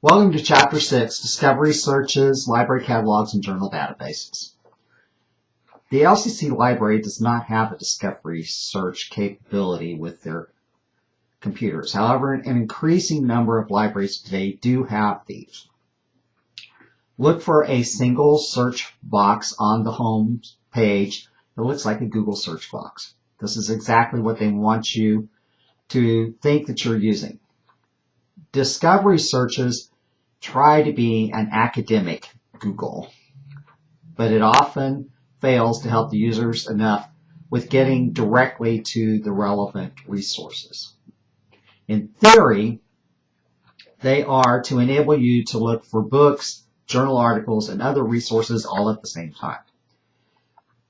Welcome to Chapter 6, Discovery Searches, Library Catalogs, and Journal Databases. The LCC Library does not have a discovery search capability with their computers. However, an increasing number of libraries today do have these. Look for a single search box on the home page that looks like a Google search box. This is exactly what they want you to think that you're using. Discovery searches try to be an academic Google, but it often fails to help the users enough with getting directly to the relevant resources. In theory, they are to enable you to look for books, journal articles, and other resources all at the same time.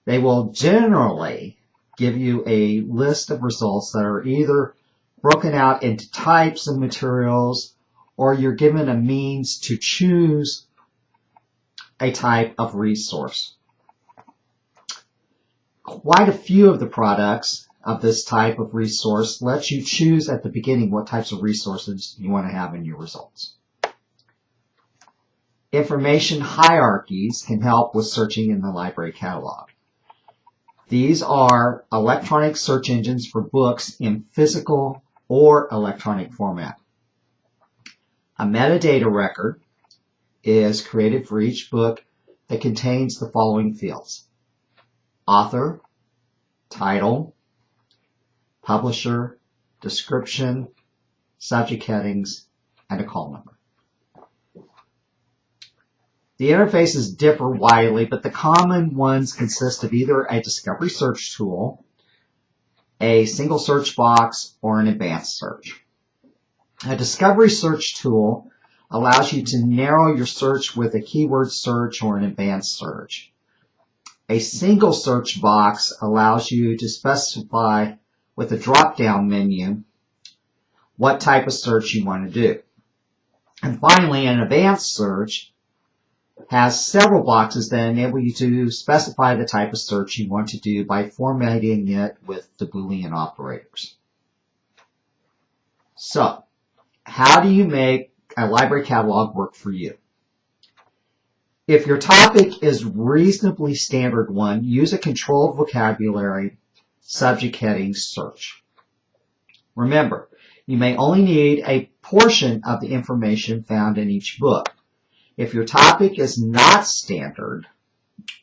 They will generally give you a list of results that are either broken out into types of materials, or you're given a means to choose a type of resource. Quite a few of the products of this type of resource let you choose at the beginning what types of resources you want to have in your results. Information hierarchies can help with searching in the library catalog. These are electronic search engines for books in physical or electronic format. A metadata record is created for each book that contains the following fields: author, title, publisher, description, subject headings, and a call number. The interfaces differ widely, but the common ones consist of either a discovery search tool, a single search box, or an advanced search. A discovery search tool allows you to narrow your search with a keyword search or an advanced search. A single search box allows you to specify with a drop-down menu what type of search you want to do. And finally, an advanced search has several boxes that enable you to specify the type of search you want to do by formatting it with the Boolean operators. So, how do you make a library catalog work for you? If your topic is reasonably standard one, use a controlled vocabulary subject heading search. Remember, you may only need a portion of the information found in each book. If your topic is not standard,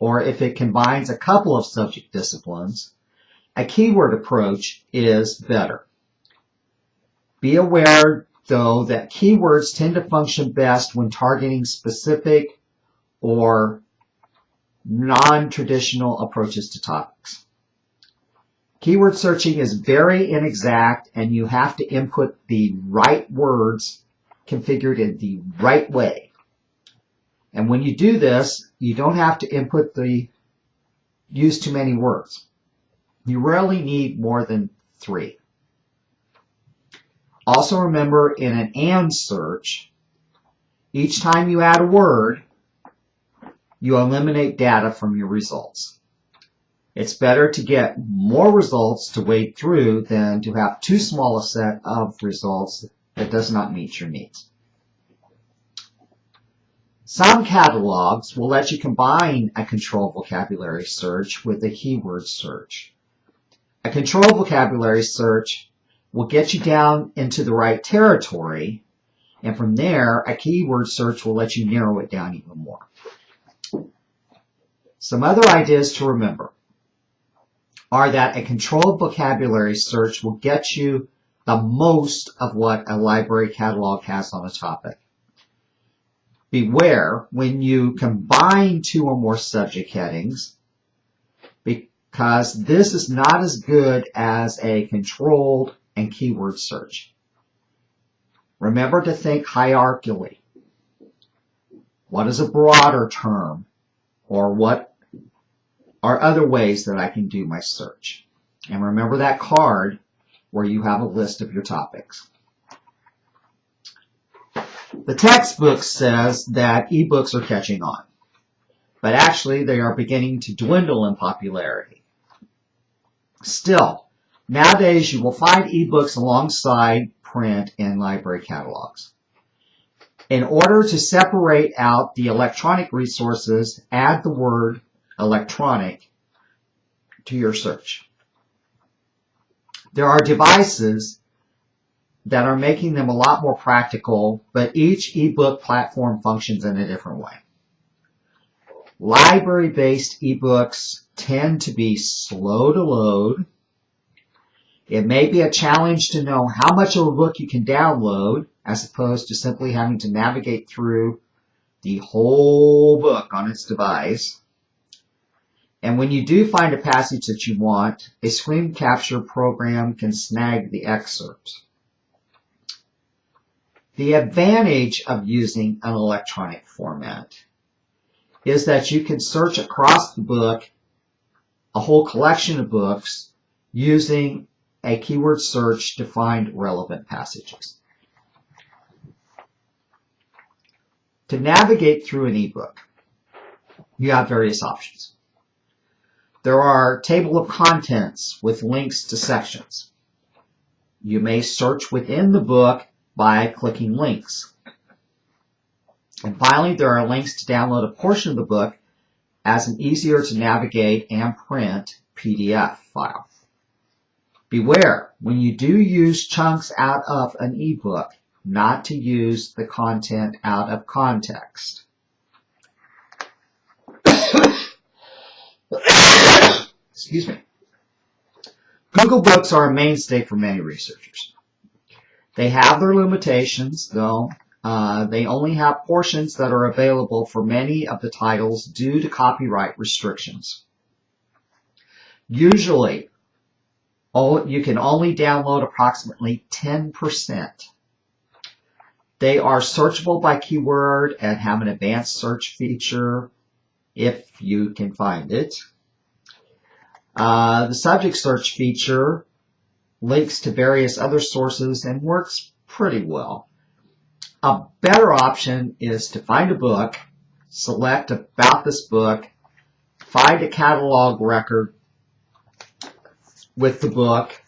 or if it combines a couple of subject disciplines, a keyword approach is better. Be aware, though, that keywords tend to function best when targeting specific or non-traditional approaches to topics. Keyword searching is very inexact, and you have to input the right words configured in the right way. And when you do this, you don't have to use too many words. You rarely need more than 3. Also remember, in an and search, each time you add a word, you eliminate data from your results. It's better to get more results to wade through than to have too small a set of results that does not meet your needs. Some catalogs will let you combine a controlled vocabulary search with a keyword search. A controlled vocabulary search will get you down into the right territory, and from there, a keyword search will let you narrow it down even more. Some other ideas to remember are that a controlled vocabulary search will get you the most of what a library catalog has on a topic. Beware when you combine 2 or more subject headings, because this is not as good as a controlled and keyword search. Remember to think hierarchically. What is a broader term, or what are other ways that I can do my search? And remember that card where you have a list of your topics. The textbook says that ebooks are catching on, but actually they are beginning to dwindle in popularity. Still, nowadays you will find ebooks alongside print in library catalogs. In order to separate out the electronic resources, add the word electronic to your search. There are devices that are making them a lot more practical, but each ebook platform functions in a different way. Library-based ebooks tend to be slow to load. It may be a challenge to know how much of a book you can download, as opposed to simply having to navigate through the whole book on its device. And when you do find a passage that you want, a screen capture program can snag the excerpt. The advantage of using an electronic format is that you can search across the book, a whole collection of books, using a keyword search to find relevant passages. To navigate through an ebook, you have various options. There are table of contents with links to sections. You may search within the book by clicking links. And finally, there are links to download a portion of the book as an easier to navigate and print PDF file. Beware, when you do use chunks out of an ebook, not to use the content out of context. Excuse me. Google Books are a mainstay for many researchers. They have their limitations, though. They only have portions that are available for many of the titles due to copyright restrictions. Usually, you can only download approximately 10%. They are searchable by keyword and have an advanced search feature if you can find it. The subject search feature links to various other sources and works pretty well. A better option is to find a book, select about this book, find a catalog record with the book,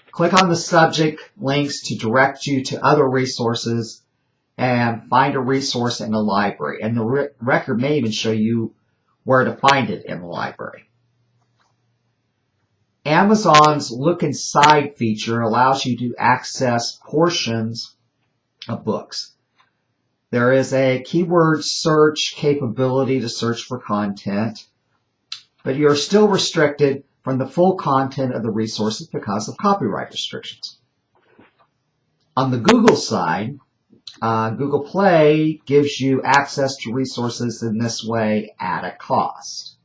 click on the subject links to direct you to other resources, and find a resource in the library. And the record may even show you where to find it in the library. Amazon's Look Inside feature allows you to access portions of books. There is a keyword search capability to search for content, but you're still restricted from the full content of the resources because of copyright restrictions. On the Google side, Google Play gives you access to resources in this way at a cost.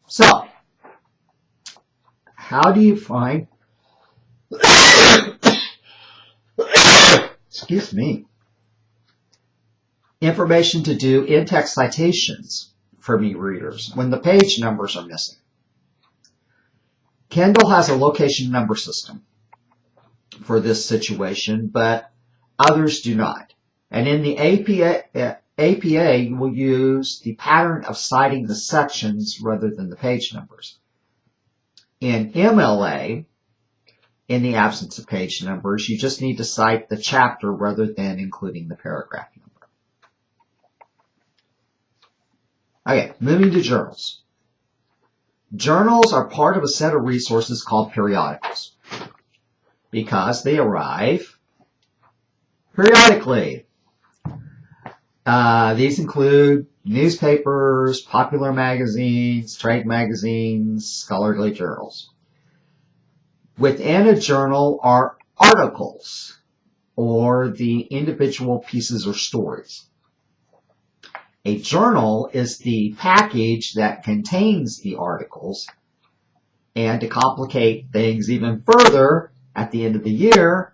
So, how do you find excuse me, information to do in-text citations for e-readers when the page numbers are missing? Kindle has a location number system for this situation, but others do not. And in the APA, you will use the pattern of citing the sections rather than the page numbers. In MLA, in the absence of page numbers, you just need to cite the chapter rather than including the paragraph number. Okay, moving to journals. Journals are part of a set of resources called periodicals because they arrive periodically. These include newspapers, popular magazines, trade magazines, scholarly journals. Within a journal are articles, or the individual pieces or stories. A journal is the package that contains the articles, and to complicate things even further, at the end of the year,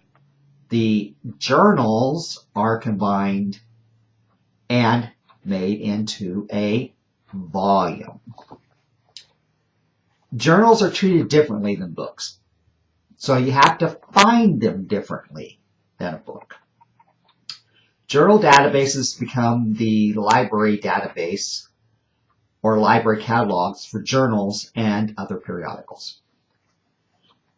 the journals are combined and made into a volume. Journals are treated differently than books, so you have to find them differently than a book. Journal databases become the library database or library catalogs for journals and other periodicals.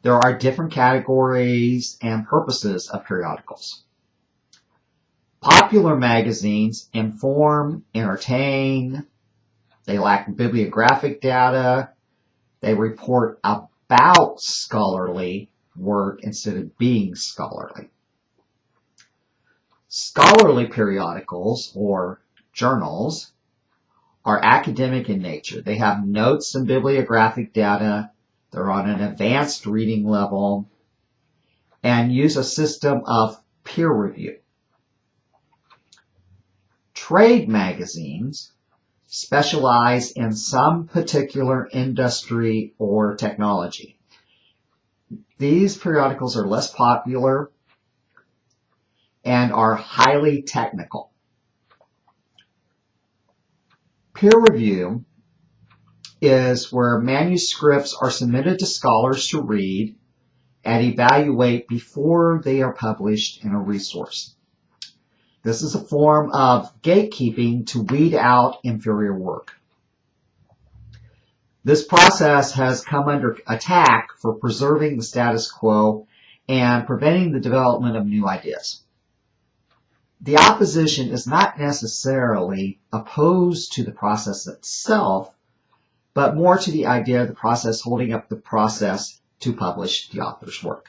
There are different categories and purposes of periodicals. Popular magazines inform, entertain, they lack bibliographic data, they report about scholarly work instead of being scholarly. Scholarly periodicals, or journals, are academic in nature. They have notes and bibliographic data, they're on an advanced reading level, and use a system of peer review. Trade magazines specialize in some particular industry or technology. These periodicals are less popular and are highly technical. Peer review is where manuscripts are submitted to scholars to read and evaluate before they are published in a resource. This is a form of gatekeeping to weed out inferior work. This process has come under attack for preserving the status quo and preventing the development of new ideas. The opposition is not necessarily opposed to the process itself, but more to the idea of the process holding up the process to publish the author's work.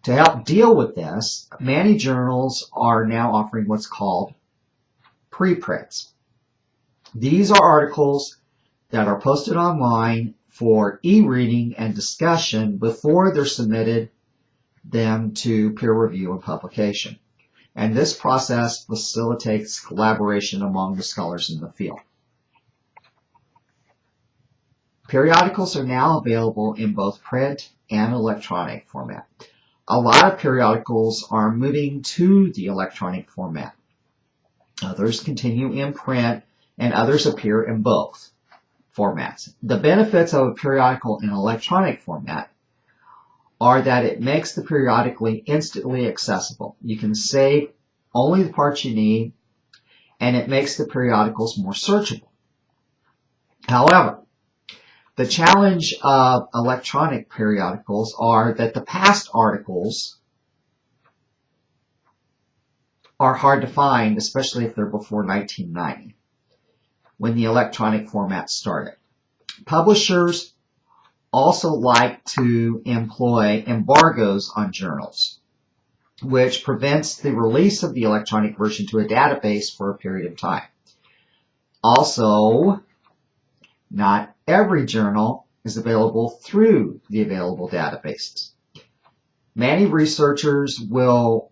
To help deal with this, many journals are now offering what's called preprints. These are articles that are posted online for e-reading and discussion before they're submitted them to peer review and publication. And this process facilitates collaboration among the scholars in the field. Periodicals are now available in both print and electronic format. A lot of periodicals are moving to the electronic format. Others continue in print, and others appear in both formats. The benefits of a periodical in electronic format are that it makes the periodically instantly accessible. You can save only the parts you need, and it makes the periodicals more searchable. However, the challenge of electronic periodicals are that the past articles are hard to find, especially if they're before 1990, when the electronic format started. Publishers also like to employ embargoes on journals, which prevents the release of the electronic version to a database for a period of time. Also, not every journal is available through the available databases. Many researchers will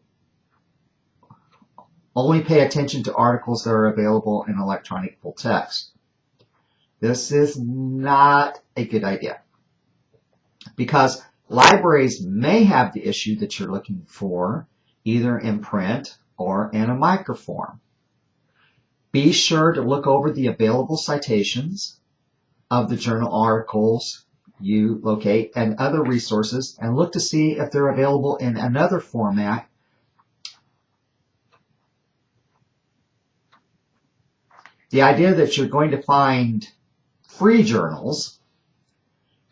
only pay attention to articles that are available in electronic full text. This is not a good idea, because libraries may have the issue that you're looking for, either in print or in a microform. Be sure to look over the available citations of the journal articles you locate and other resources, and look to see if they're available in another format. The idea that you're going to find free journals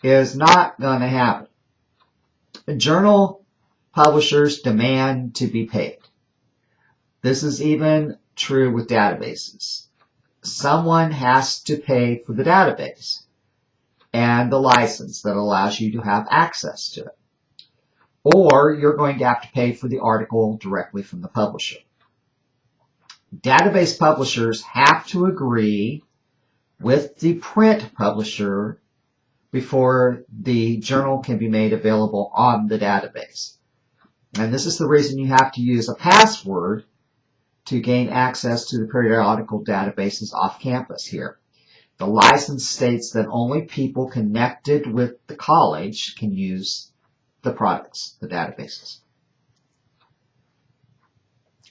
is not going to happen. Journal publishers demand to be paid. This is even true with databases. Someone has to pay for the database and the license that allows you to have access to it. Or you're going to have to pay for the article directly from the publisher. Database publishers have to agree with the print publisher before the journal can be made available on the database. And this is the reason you have to use a password to gain access to the periodical databases off campus here. The license states that only people connected with the college can use the products, the databases.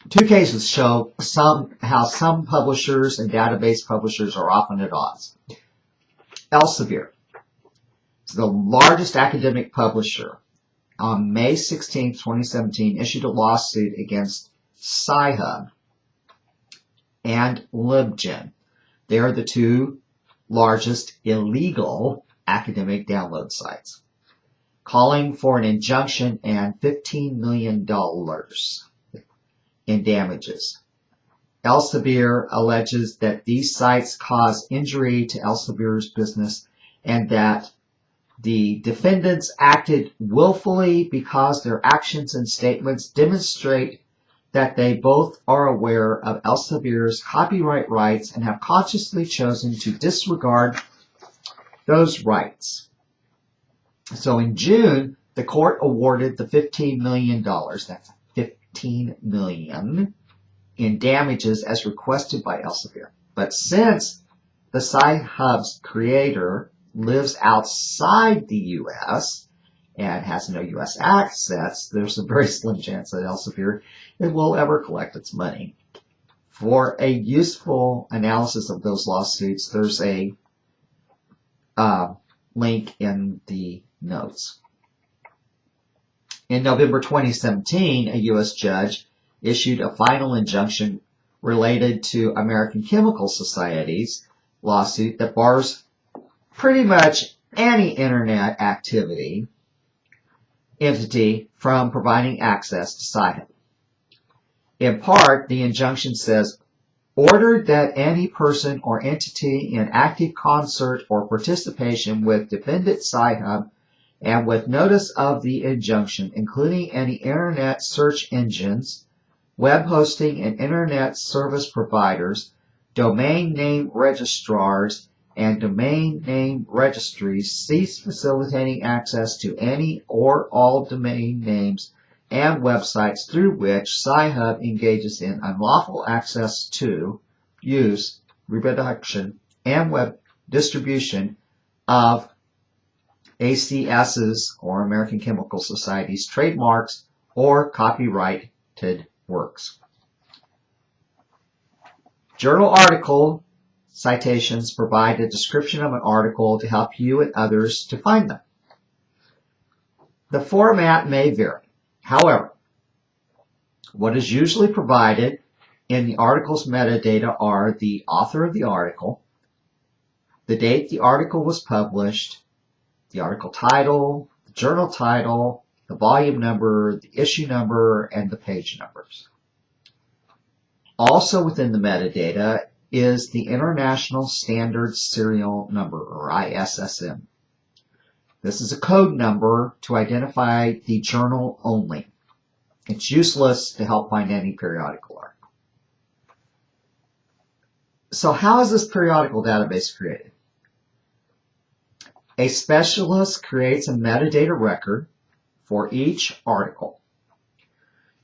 Two cases show how some publishers and database publishers are often at odds. Elsevier is the largest academic publisher. On May 16, 2017, issued a lawsuit against Sci-Hub and LibGen. They are the two largest illegal academic download sites. calling for an injunction and $15 million in damages. Elsevier alleges that these sites cause injury to Elsevier's business and that the defendants acted willfully because their actions and statements demonstrate that they both are aware of Elsevier's copyright rights and have consciously chosen to disregard those rights. So in June, the court awarded the $15 million, that's $15 million, in damages as requested by Elsevier. But since the Sci-Hub's creator lives outside the U.S. and has no U.S. access, there's a very slim chance that Elsevier will ever collect its money. For a useful analysis of those lawsuits, there's a link in the notes. In November 2017, a U.S. judge issued a final injunction related to American Chemical Society's lawsuit that bars pretty much any internet entity from providing access to Sci-Hub. In part, the injunction says, ordered that any person or entity in active concert or participation with defendant Sci-Hub and with notice of the injunction, including any internet search engines, web hosting and internet service providers, domain name registrars, and domain name registries cease facilitating access to any or all domain names and websites through which Sci-Hub engages in unlawful access to, use, reproduction, and web distribution of ACS's, or American Chemical Society's, trademarks or copyrighted works. Journal article citations provide a description of an article to help you and others to find them. The format may vary. However, what is usually provided in the article's metadata are the author of the article, the date the article was published, the article title, the journal title, the volume number, the issue number, and the page numbers. Also within the metadata is the International Standard Serial Number, or ISSN. This is a code number to identify the journal only. It's useless to help find any periodical article. So how is this periodical database created? A specialist creates a metadata record for each article.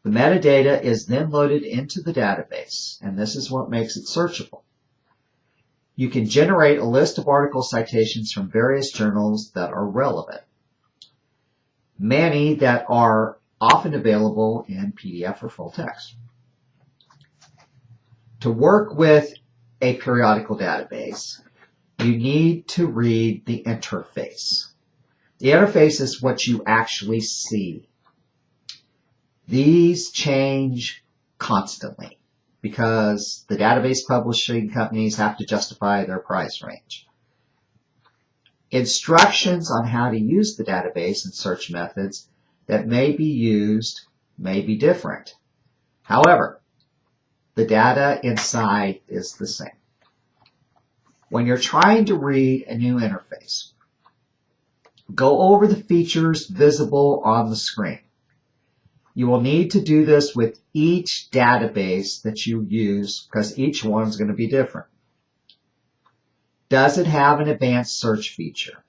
The metadata is then loaded into the database, and this is what makes it searchable. You can generate a list of article citations from various journals that are relevant, many that are often available in PDF or full text. To work with a periodical database, you need to read the interface. The interface is what you actually see. These change constantly because the database publishing companies have to justify their price range. Instructions on how to use the database and search methods that may be used may be different. However, the data inside is the same. When you're trying to read a new interface, go over the features visible on the screen. You will need to do this with each database that you use because each one's going to be different. Does it have an advanced search feature?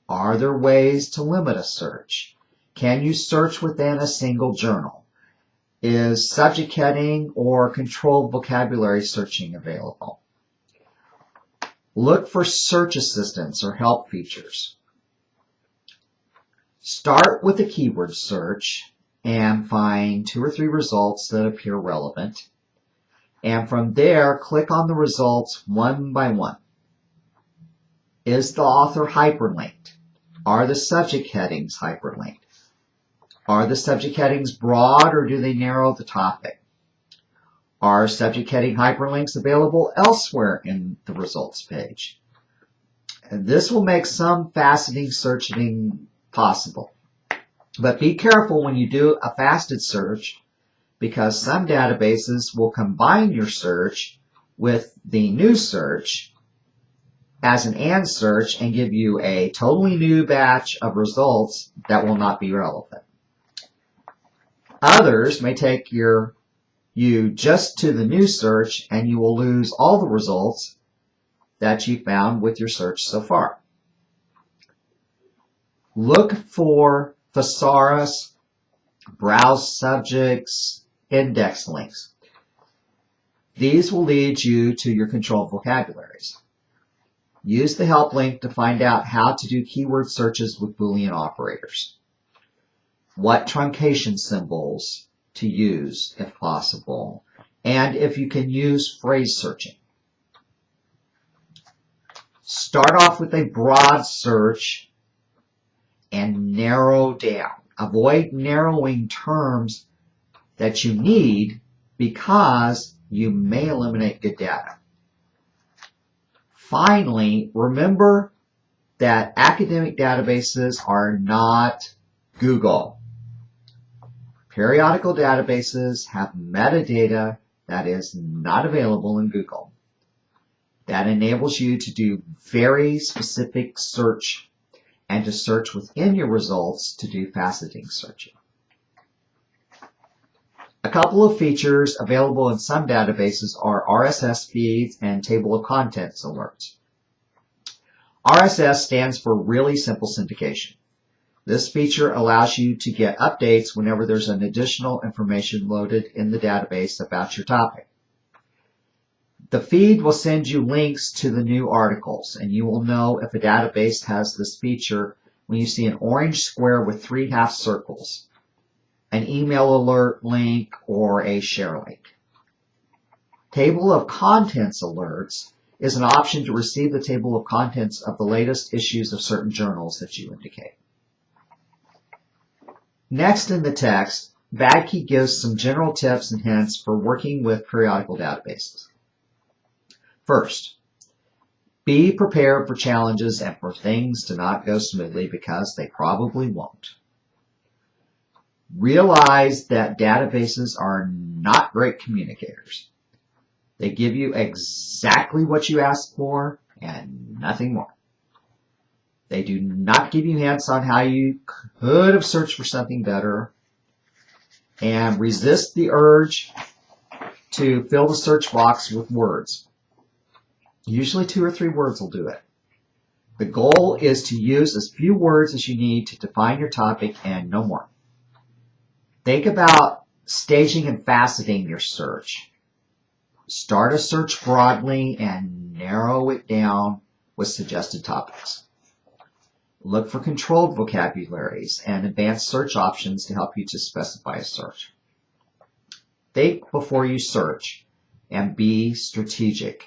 Are there ways to limit a search? Can you search within a single journal? Is subject heading or controlled vocabulary searching available? Look for search assistance or help features. Start with a keyword search and find 2 or 3 results that appear relevant. And from there, click on the results one by one. Is the author hyperlinked? Are the subject headings hyperlinked? Are the subject headings broad or do they narrow the topic? Are subject heading hyperlinks available elsewhere in the results page? And this will make some faceting searching possible. But be careful when you do a faceted search, because some databases will combine your search with the new search as an AND search and give you a totally new batch of results that will not be relevant. Others may take you just to the new search, and you will lose all the results that you found with your search so far. Look for thesaurus, browse subjects, index links. These will lead you to your controlled vocabularies. Use the help link to find out how to do keyword searches with Boolean operators, what truncation symbols to use if possible, and if you can use phrase searching. Start off with a broad search and narrow down. Avoid narrowing terms that you need because you may eliminate good data. Finally, remember that academic databases are not Google. Periodical databases have metadata that is not available in Google. That enables you to do very specific search and to search within your results to do faceting searching. A couple of features available in some databases are RSS feeds and table of contents alerts. RSS stands for Really Simple Syndication. This feature allows you to get updates whenever there's an additional information loaded in the database about your topic. The feed will send you links to the new articles, and you will know if a database has this feature when you see an orange square with 3 half circles, an email alert link, or a share link. Table of Contents alerts is an option to receive the table of contents of the latest issues of certain journals that you indicate. Next in the text, Badke gives some general tips and hints for working with periodical databases. First, be prepared for challenges and for things to not go smoothly, because they probably won't. Realize that databases are not great communicators. They give you exactly what you ask for and nothing more. They do not give you hints on how you could have searched for something better, and resist the urge to fill the search box with words. Usually 2 or 3 words will do it. The goal is to use as few words as you need to define your topic and no more. Think about staging and faceting your search. Start a search broadly and narrow it down with suggested topics. Look for controlled vocabularies and advanced search options to help you to specify a search. Think before you search and be strategic.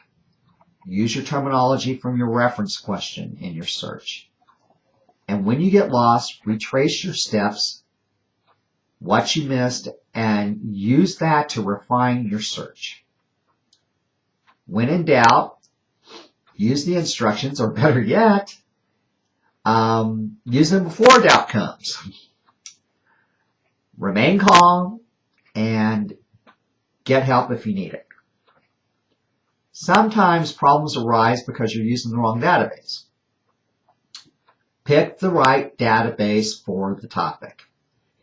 Use your terminology from your reference question in your search. And when you get lost, retrace your steps, what you missed, and use that to refine your search. When in doubt, use the instructions, or better yet, use them before doubt comes. Remain calm and get help if you need it. Sometimes problems arise because you're using the wrong database. Pick the right database for the topic.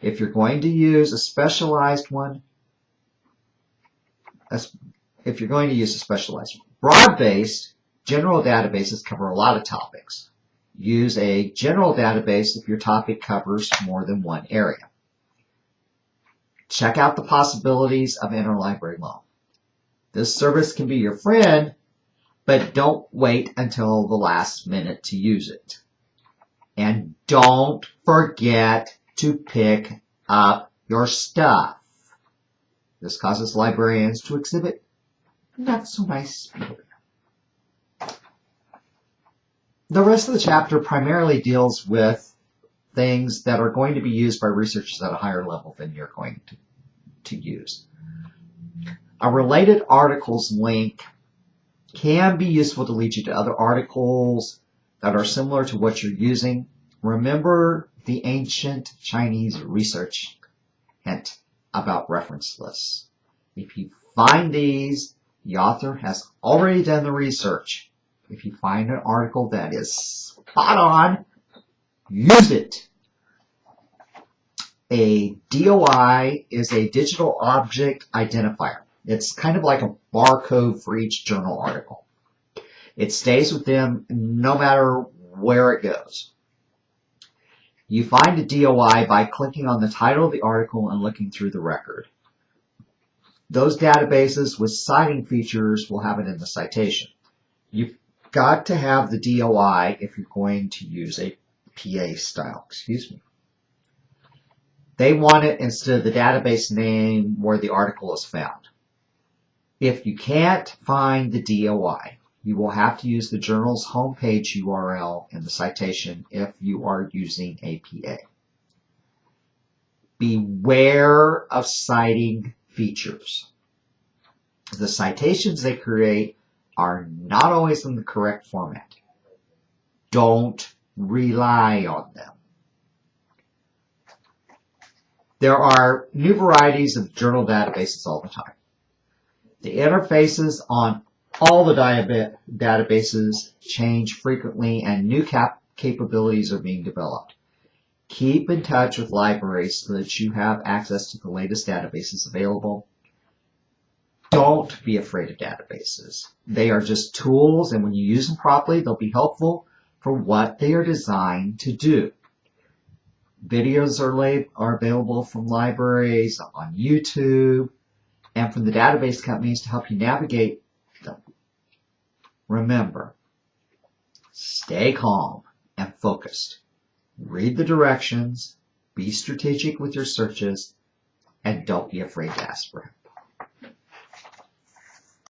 If you're going to use a specialized one, broad-based, general databases cover a lot of topics. Use a general database if your topic covers more than one area. Check out the possibilities of interlibrary loan. This service can be your friend, but don't wait until the last minute to use it. And don't forget to pick up your stuff. This causes librarians to exhibit not so nice behavior. The rest of the chapter primarily deals with things that are going to be used by researchers at a higher level than you're going to use. A related articles link can be useful to lead you to other articles that are similar to what you're using. Remember the ancient Chinese research hint about reference lists. If you find these, the author has already done the research. If you find an article that is spot on, use it. A DOI is a digital object identifier. It's kind of like a barcode for each journal article. It stays with them no matter where it goes. You find a DOI by clicking on the title of the article and looking through the record. Those databases with citing features will have it in the citation. You've got to have the DOI if you're going to use a PA style. They want it instead of the database name where the article is found. If you can't find the DOI, you will have to use the journal's homepage URL in the citation if you are using APA. Beware of citing features. The citations they create are not always in the correct format. Don't rely on them. There are new varieties of journal databases all the time. The interfaces on all the databases change frequently and new capabilities are being developed. Keep in touch with libraries so that you have access to the latest databases available. Don't be afraid of databases. They are just tools, and when you use them properly, they'll be helpful for what they are designed to do. Videos are available from libraries, on YouTube, and from the database companies to help you navigate them. Remember, stay calm and focused. Read the directions, be strategic with your searches, and don't be afraid to ask for help.